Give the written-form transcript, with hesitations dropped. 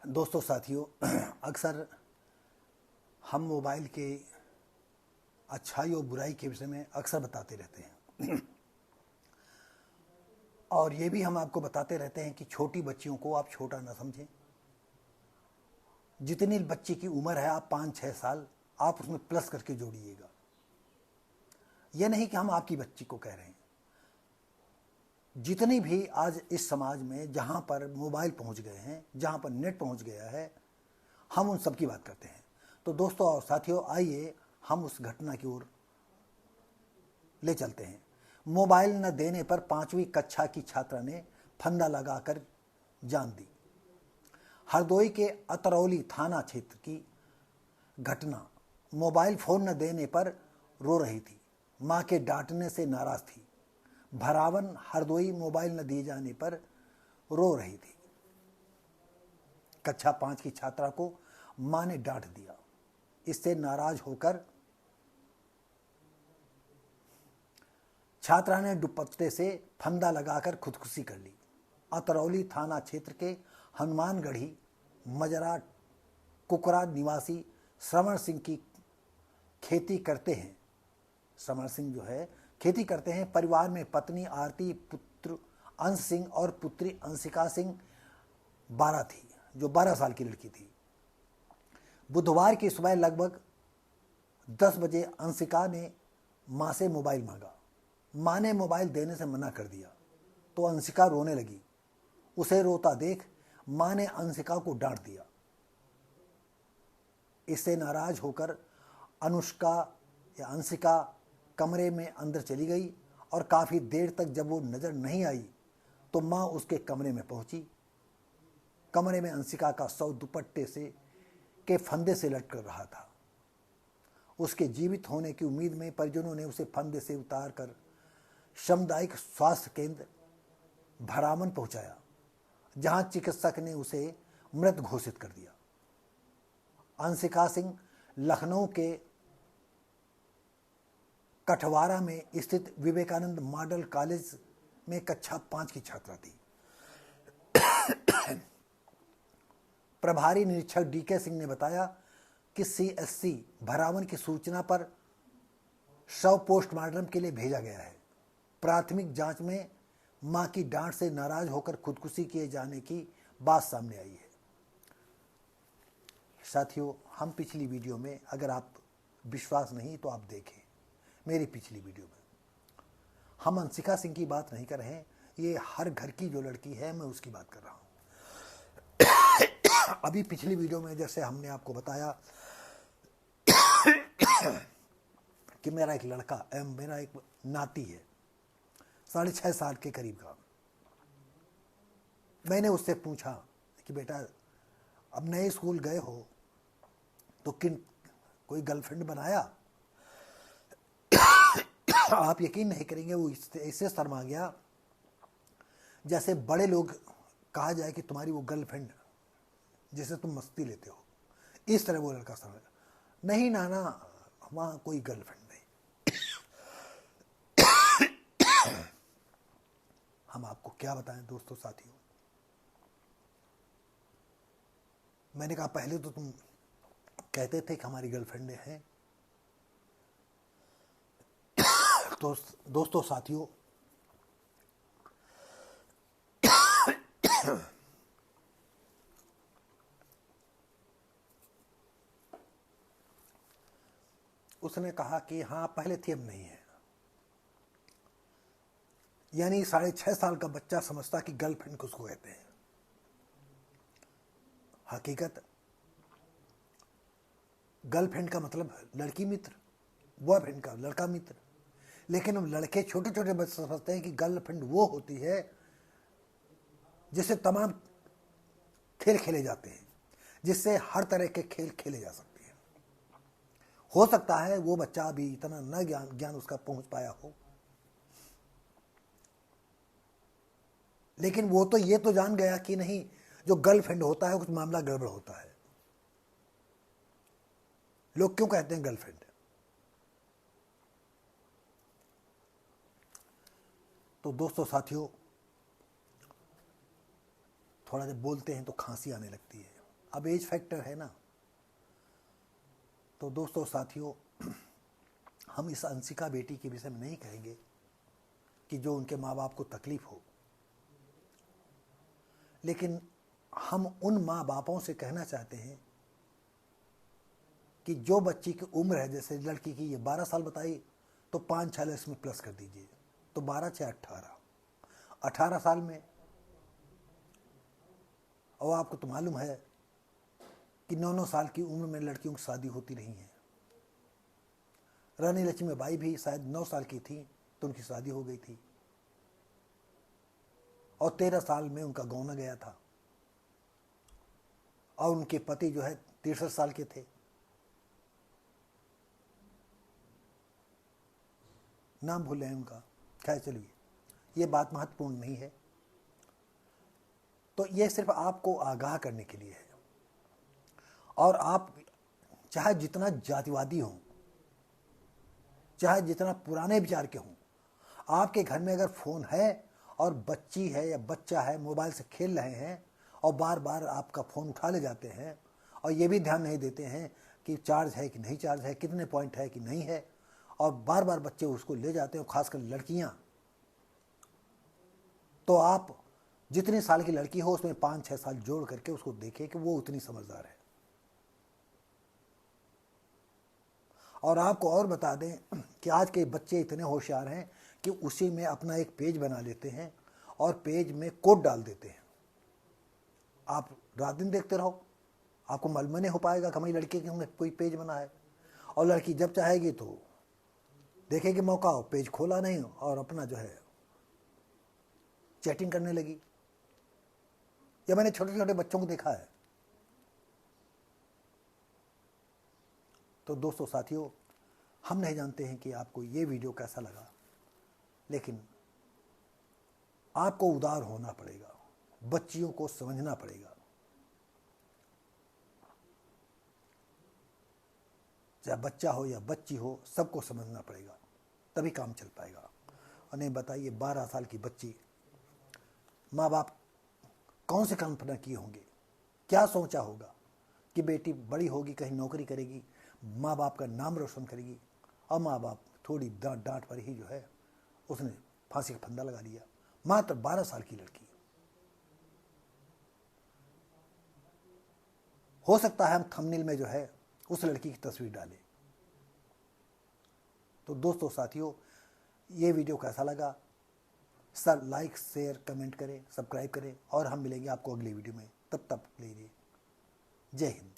दोस्तों साथियों, अक्सर हम मोबाइल के अच्छाई और बुराई के विषय में अक्सर बताते रहते हैं और ये भी हम आपको बताते रहते हैं कि छोटी बच्चियों को आप छोटा ना समझें। जितनी बच्ची की उम्र है, आप 5-6 साल आप उसमें प्लस करके जोड़िएगा। यह नहीं कि हम आपकी बच्ची को कह रहे हैं। जितनी भी आज इस समाज में जहाँ पर मोबाइल पहुँच गए हैं, जहाँ पर नेट पहुँच गया है, हम उन सब की बात करते हैं। तो दोस्तों और साथियों, आइए हम उस घटना की ओर ले चलते हैं। मोबाइल न देने पर 5वीं कक्षा की छात्रा ने फंदा लगाकर जान दी। हरदोई के अतरौली थाना क्षेत्र की घटना। मोबाइल फोन न देने पर रो रही थी, मां के डांटने से नाराज थी। भरावन हरदोई मोबाइल न दिए जाने पर रो रही थी। कक्षा 5 की छात्रा को मां ने डांट दिया। इससे नाराज होकर छात्रा ने दुपट्टे से फंदा लगाकर खुदकुशी कर ली। अतरौली थाना क्षेत्र के हनुमानगढ़ी मजरा कुकरा निवासी श्रवण सिंह की खेती करते हैं। श्रवण सिंह जो है खेती करते हैं। परिवार में पत्नी आरती, पुत्र अंश सिंह और पुत्री अंशिका सिंह 12 थी, जो 12 साल की लड़की थी। बुधवार की सुबह लगभग 10 बजे अंशिका ने मां से मोबाइल मांगा। मां ने मोबाइल देने से मना कर दिया तो अंशिका रोने लगी। उसे रोता देख मां ने अंशिका को डांट दिया। इससे नाराज होकर अंशिका कमरे में अंदर चली गई और काफी देर तक जब वो नजर नहीं आई तो मां उसके कमरे में पहुंची। कमरे में अंशिका का शव दुपट्टे से के फंदे से लटक रहा था। उसके जीवित होने की उम्मीद में परिजनों ने उसे फंदे से उतारकर सामुदायिक स्वास्थ्य केंद्र भरावन पहुंचाया, जहां चिकित्सक ने उसे मृत घोषित कर दिया। अंशिका सिंह लखनऊ के कठवारा में स्थित विवेकानंद मॉडल कॉलेज में कक्षा 5 की छात्रा थी। प्रभारी निरीक्षक डीके सिंह ने बताया कि सीएससी भरावन की सूचना पर शव पोस्टमार्टम के लिए भेजा गया है। प्राथमिक जांच में मां की डांट से नाराज होकर खुदकुशी किए जाने की बात सामने आई है। साथियों, हम पिछली वीडियो में, अगर आप विश्वास नहीं तो आप देखें मेरी पिछली वीडियो में, हम अंशिका सिंह की बात नहीं कर रहे हैं। ये हर घर की जो लड़की है, मैं उसकी बात कर रहा हूं। अभी पिछली वीडियो में जैसे हमने आपको बताया कि मेरा एक लड़का मेरा एक नाती है 6.5 साल के करीब का। मैंने उससे पूछा कि बेटा, अब नए स्कूल गए हो तो कोई गर्लफ्रेंड बनाया? आप यकीन नहीं करेंगे, वो इससे शर्मा गया जैसे बड़े लोग कहा जाए कि तुम्हारी वो गर्लफ्रेंड जिसे तुम मस्ती लेते हो, इस तरह वो लड़का शर्मा गया। नहीं नाना, वहां कोई गर्लफ्रेंड नहीं। हम आपको क्या बताएं दोस्तों साथियों। मैंने कहा पहले तो तुम कहते थे कि हमारी गर्लफ्रेंडें हैं। तो दोस्तों साथियों, उसने कहा कि हाँ पहले थी, अब नहीं है। यानी 6.5 साल का बच्चा समझता कि गर्लफ्रेंड किसको कहते हैं। हकीकत, गर्लफ्रेंड का मतलब लड़की मित्र, बॉयफ्रेंड का लड़का मित्र। लेकिन अब लड़के, छोटे छोटे बच्चे समझते हैं कि गर्लफ्रेंड वो होती है जिससे तमाम खेल खेले जाते हैं, जिससे हर तरह के खेल खेले जा सकते हैं। हो सकता है वो बच्चा अभी इतना न ज्ञान उसका पहुंच पाया हो, लेकिन वो तो ये तो जान गया कि नहीं, जो गर्लफ्रेंड होता है कुछ मामला गड़बड़ होता है। लोग क्यों कहते हैं गर्लफ्रेंड? तो दोस्तों साथियों, थोड़ा जब बोलते हैं तो खांसी आने लगती है। अब एज फैक्टर है ना। तो दोस्तों साथियों, हम इस अंशिका बेटी के विषय में नहीं कहेंगे कि जो उनके माँ बाप को तकलीफ हो, लेकिन हम उन माँ बापों से कहना चाहते हैं कि जो बच्ची की उम्र है, जैसे लड़की की ये 12 साल बताई, तो 5-6 इसमें प्लस कर दीजिए, तो 12-18 साल में। और आपको तो मालूम है कि 9-9 साल की उम्र में लड़कियों की शादी होती रही है। रानी लक्ष्मीबाई भी शायद 9 साल की थी तो उनकी शादी हो गई थी, और 13 साल में उनका गौना गया था, और उनके पति जो है 63 साल के थे। नाम भूल रहे उनका, खैर चलिए, ये बात महत्वपूर्ण नहीं है। तो ये सिर्फ आपको आगाह करने के लिए है। और आप चाहे जितना जातिवादी हों, चाहे जितना पुराने विचार के हों, आपके घर में अगर फ़ोन है और बच्ची है या बच्चा है मोबाइल से खेल रहे हैं और बार बार आपका फ़ोन उठा ले जाते हैं, और ये भी ध्यान नहीं देते हैं कि चार्ज है कि नहीं चार्ज है, कितने पॉइंट है कि नहीं है, और बार बार बच्चे उसको ले जाते हैं, खासकर लड़कियां, तो आप जितनी साल की लड़की हो उसमें 5-6 साल जोड़ करके उसको देखें कि वो उतनी समझदार है। और आपको और बता दें कि आज के बच्चे इतने होशियार हैं कि उसी में अपना एक पेज बना लेते हैं और पेज में कोड डाल देते हैं। आप रात दिन देखते रहो, आपको मालूम नहीं हो पाएगा कि हमारी लड़की के कोई पेज बना है। और लड़की जब चाहेगी तो देखेगी मौका हो, पेज खोला नहीं और अपना जो है चैटिंग करने लगी। या मैंने छोटे छोटे बच्चों को देखा है। तो दोस्तों साथियों, हम नहीं जानते हैं कि आपको ये वीडियो कैसा लगा, लेकिन आपको उदार होना पड़ेगा, बच्चियों को समझना पड़ेगा। चाहे बच्चा हो या बच्ची हो, सबको समझना पड़ेगा, तभी काम चल पाएगा। और नहीं बताइए, 12 साल की बच्ची, माँ बाप कौन से कल्पना किए होंगे, क्या सोचा होगा कि बेटी बड़ी होगी, कहीं नौकरी करेगी, माँ बाप का नाम रोशन करेगी, और माँ बाप थोड़ी डांट पर ही जो है उसने फांसी का फंदा लगा लिया। मात्र 12 साल की लड़की। हो सकता है हम थंबनेल में जो है उस लड़की की तस्वीर डालें। तो दोस्तों साथियों, ये वीडियो कैसा लगा, सर लाइक शेयर कमेंट करें, सब्सक्राइब करें, और हम मिलेंगे आपको अगली वीडियो में। तब तक के लिए जय हिंद।